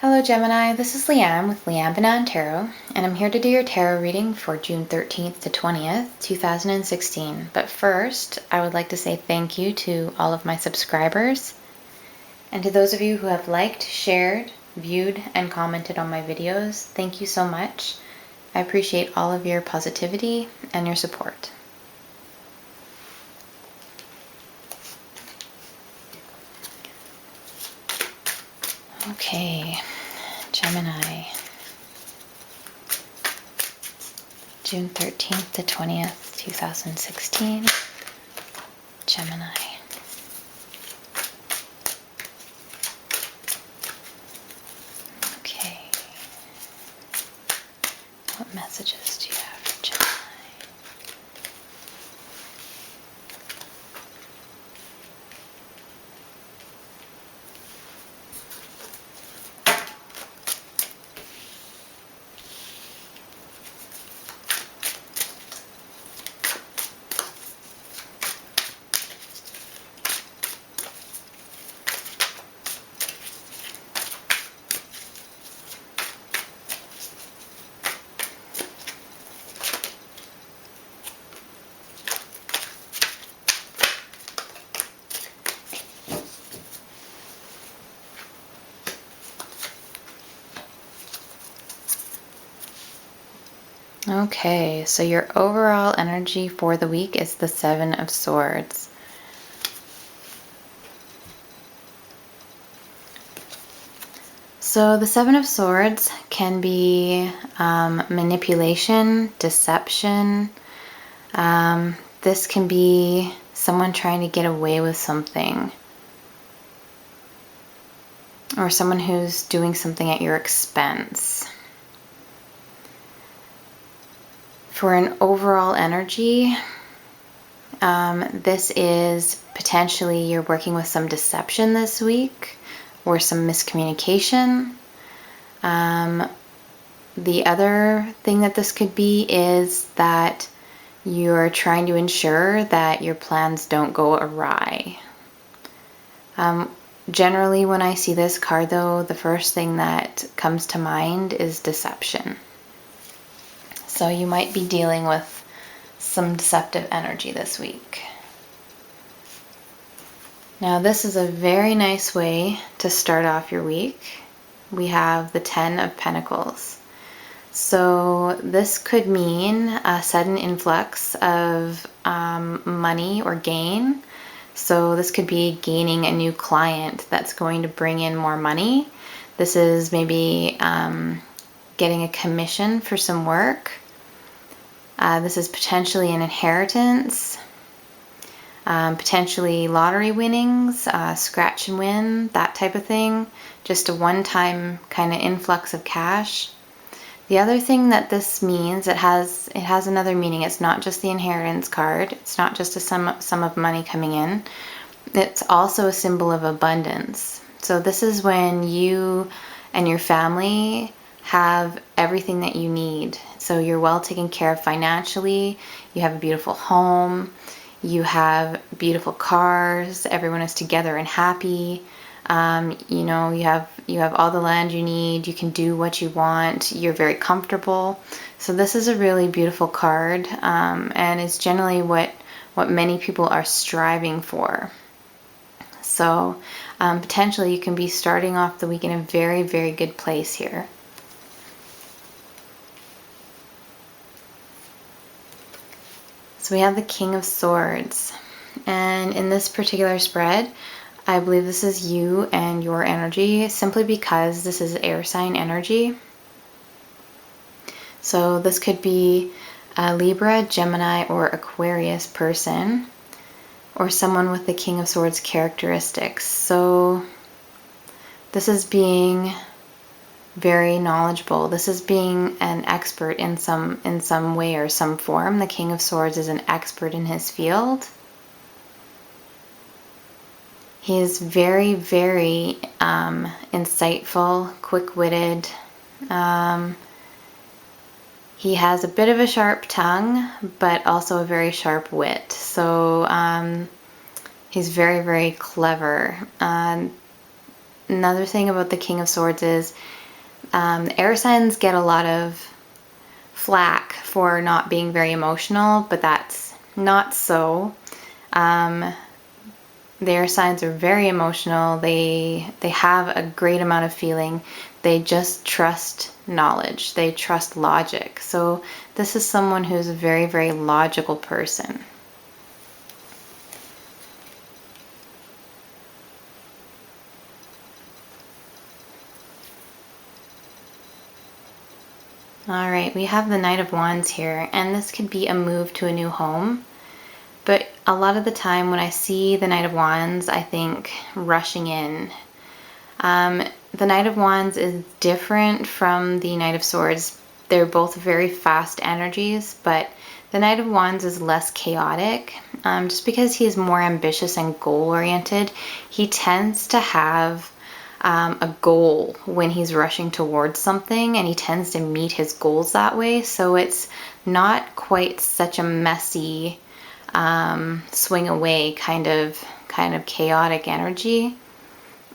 Hello Gemini, this is Leanne with Leanne Tarot, and I'm here to do your tarot reading for June 13th to 20th, 2016. But first, I would like to say thank you to all of my subscribers, and to those of you who have liked, shared, viewed, and commented on my videos. Thank you so much. I appreciate all of your positivity and your support. Okay, Gemini, June 13th to 20th, 2016, Gemini. Okay, what messages do you have for Gemini? Okay, so your overall energy for the week is the Seven of Swords. So the Seven of Swords can be manipulation, deception. This can be someone trying to get away with something, or someone who's doing something at your expense. For an overall energy, this is potentially you're working with some deception this week or some miscommunication. The other thing that this could be is that you're trying to ensure that your plans don't go awry. Generally, when I see this card, though, the first thing that comes to mind is deception. So you might be dealing with some deceptive energy this week. Now, this is a very nice way to start off your week. We have the Ten of Pentacles. So this could mean a sudden influx of money or gain. So this could be gaining a new client that's going to bring in more money. This is maybe getting a commission for some work. This is potentially an inheritance, potentially lottery winnings, scratch and win, that type of thing. Just a one-time kind of influx of cash. The other thing that this means, it has another meaning. It's not just the inheritance card. It's not just a sum of money coming in. It's also a symbol of abundance. So this is when you and your family have everything that you need. So you're well taken care of financially. You have a beautiful home. You have beautiful cars. Everyone is together and happy. You know, you have all the land you need. You can do what you want. You're very comfortable. So this is a really beautiful card, and it's generally what many people are striving for. So potentially you can be starting off the week in a very, very good place here. So we have the King of Swords, and in this particular spread, I believe this is you and your energy, simply because this is air sign energy. So this could be a Libra, Gemini, or Aquarius person, or someone with the King of Swords characteristics. So this is being very knowledgeable. This is being an expert in some way or some form. The King of Swords is an expert in his field. He is very, very insightful, quick-witted. He has a bit of a sharp tongue, but also a very sharp wit. So he's very, very clever. another thing about the King of Swords is air signs get a lot of flack for not being very emotional, but that's not so. The air signs are very emotional. They have a great amount of feeling. They just trust knowledge. They trust logic. So this is someone who's a very, very logical person. All right, we have the Knight of Wands here, and this could be a move to a new home. But a lot of the time when I see the Knight of Wands, I think rushing in. The Knight of Wands is different from the Knight of Swords. They're both very fast energies, but the Knight of Wands is less chaotic. Just because he's more ambitious and goal-oriented, he tends to have a goal when he's rushing towards something, and he tends to meet his goals that way. So it's not quite such a messy swing away kind of chaotic energy.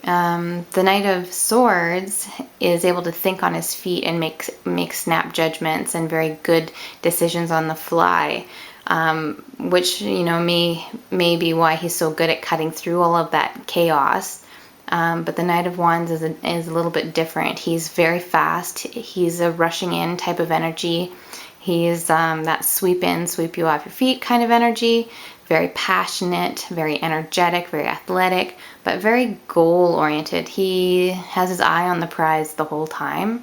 The Knight of Swords is able to think on his feet and make snap judgments and very good decisions on the fly, which may be why he's so good at cutting through all of that chaos. But the Knight of Wands is a little bit different. He's very fast. He's a rushing in type of energy. He's that sweep in, sweep you off your feet kind of energy. Very passionate, very energetic, very athletic, but very goal-oriented. He has his eye on the prize the whole time.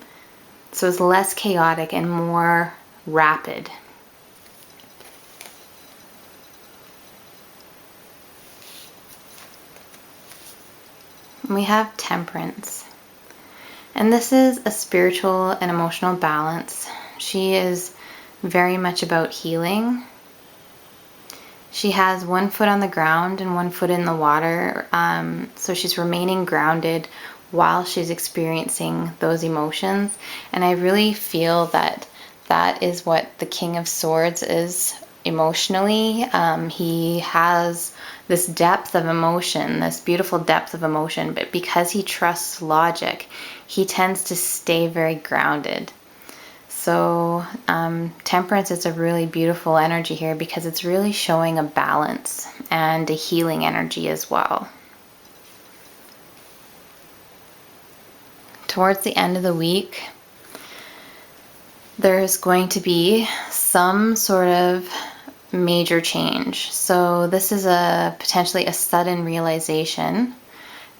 So it's less chaotic and more rapid. We have Temperance. And this is a spiritual and emotional balance. She is very much about healing. She has one foot on the ground and one foot in the water. So she's remaining grounded while she's experiencing those emotions. And I really feel that that is what the King of Swords is emotionally. He has this depth of emotion, this beautiful depth of emotion, but because he trusts logic, he tends to stay very grounded. So Temperance is a really beautiful energy here because it's really showing a balance and a healing energy as well. Towards the end of the week, there's going to be some sort of major change. So this is potentially a sudden realization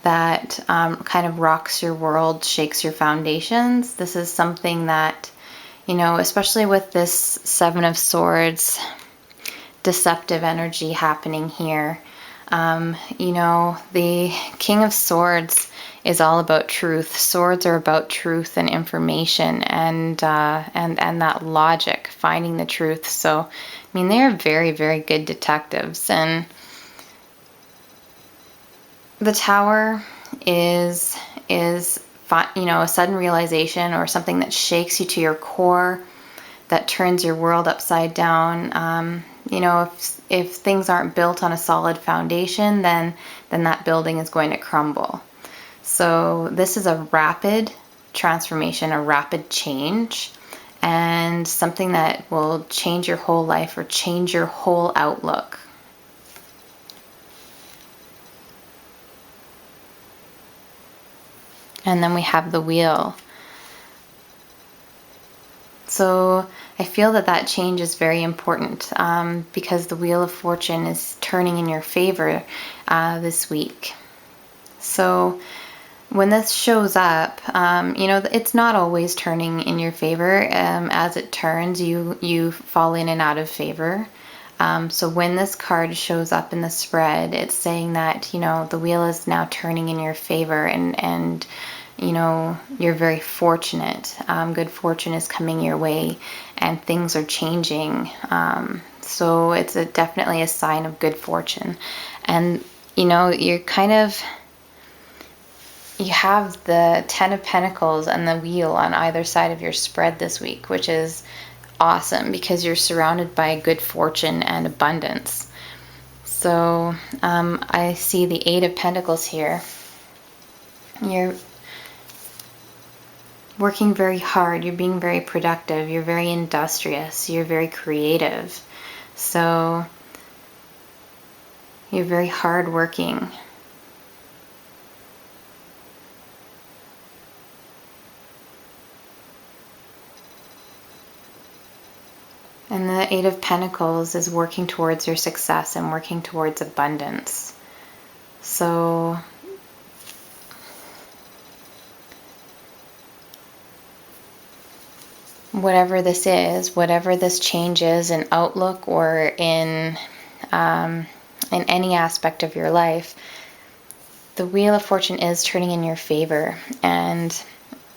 that kind of rocks your world, shakes your foundations. This is something that, especially with this Seven of Swords deceptive energy happening here, the King of Swords is all about truth. Swords are about truth and information and that logic, finding the truth. So, they are very, very good detectives. And the Tower is a sudden realization or something that shakes you to your core, that turns your world upside down. If things aren't built on a solid foundation, then that building is going to crumble. So this is a rapid transformation, a rapid change, and something that will change your whole life or change your whole outlook. And then we have the Wheel. So I feel that change is very important because the Wheel of Fortune is turning in your favor this week. So when this shows up, it's not always turning in your favor. As it turns, you fall in and out of favor. So when this card shows up in the spread, it's saying that, the wheel is now turning in your favor and you're very fortunate. Good fortune is coming your way and things are changing. So it's definitely a sign of good fortune. And, you're you have the Ten of Pentacles and the Wheel on either side of your spread this week, which is awesome because you're surrounded by good fortune and abundance. So I see the Eight of Pentacles here. You're working very hard, you're being very productive, you're very industrious, you're very creative. So you're very hardworking. And the Eight of Pentacles is working towards your success and working towards abundance. So whatever this is, whatever this change is in outlook or in any aspect of your life, the Wheel of Fortune is turning in your favor. And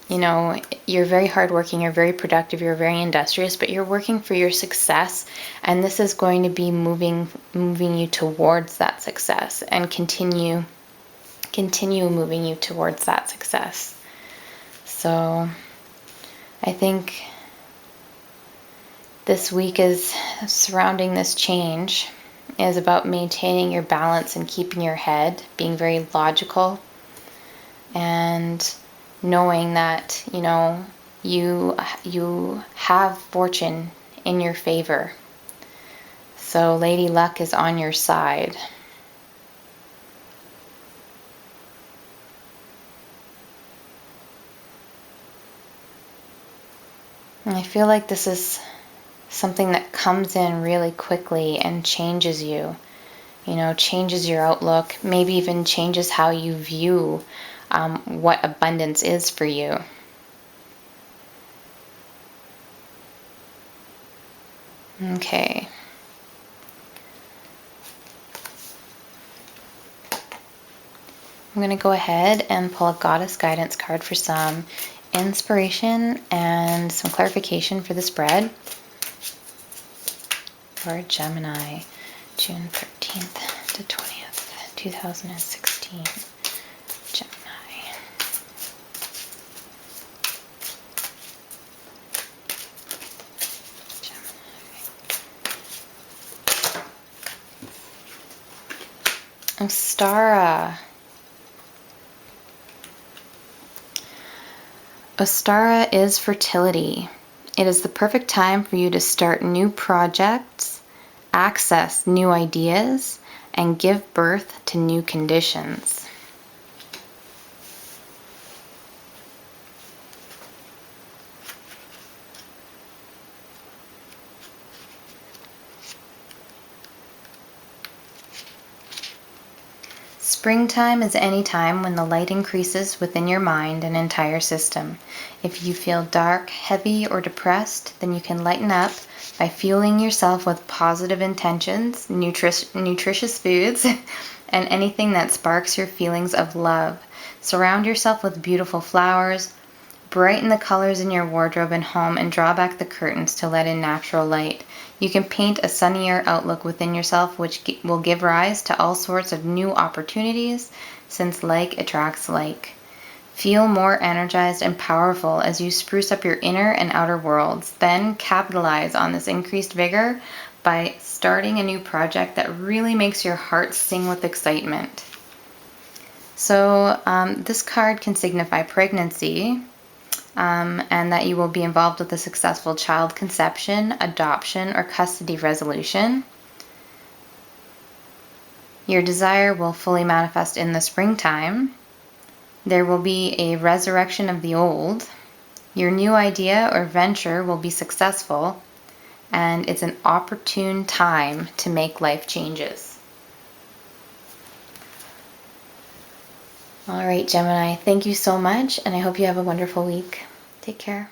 you know, you're very hardworking, you're very productive, you're very industrious, but you're working for your success, and this is going to be moving you towards that success and continue moving you towards that success. So I think this week is surrounding this change is about maintaining your balance and keeping your head, being very logical, and knowing that, you know, you have fortune in your favor. So Lady Luck is on your side. And I feel like this is something that comes in really quickly and changes you. You know, changes your outlook, maybe even changes how you view what abundance is for you. Okay. I'm going to go ahead and pull a Goddess Guidance card for some inspiration and some clarification for the spread for Gemini, June 13th to 20th, 2016. Gemini. Ostara. Ostara is fertility. It is the perfect time for you to start new projects, access new ideas, and give birth to new conditions. Springtime is any time when the light increases within your mind and entire system. If you feel dark, heavy, or depressed, then you can lighten up by fueling yourself with positive intentions, nutritious foods, and anything that sparks your feelings of love. Surround yourself with beautiful flowers, brighten the colors in your wardrobe and home, and draw back the curtains to let in natural light. You can paint a sunnier outlook within yourself, which will give rise to all sorts of new opportunities, since like attracts like. Feel more energized and powerful as you spruce up your inner and outer worlds. Then capitalize on this increased vigor by starting a new project that really makes your heart sing with excitement. So this card can signify pregnancy, and that you will be involved with a successful child conception, adoption, or custody resolution. Your desire will fully manifest in the springtime. There will be a resurrection of the old. Your new idea or venture will be successful, and it's an opportune time to make life changes. All right, Gemini, thank you so much, and I hope you have a wonderful week. Take care.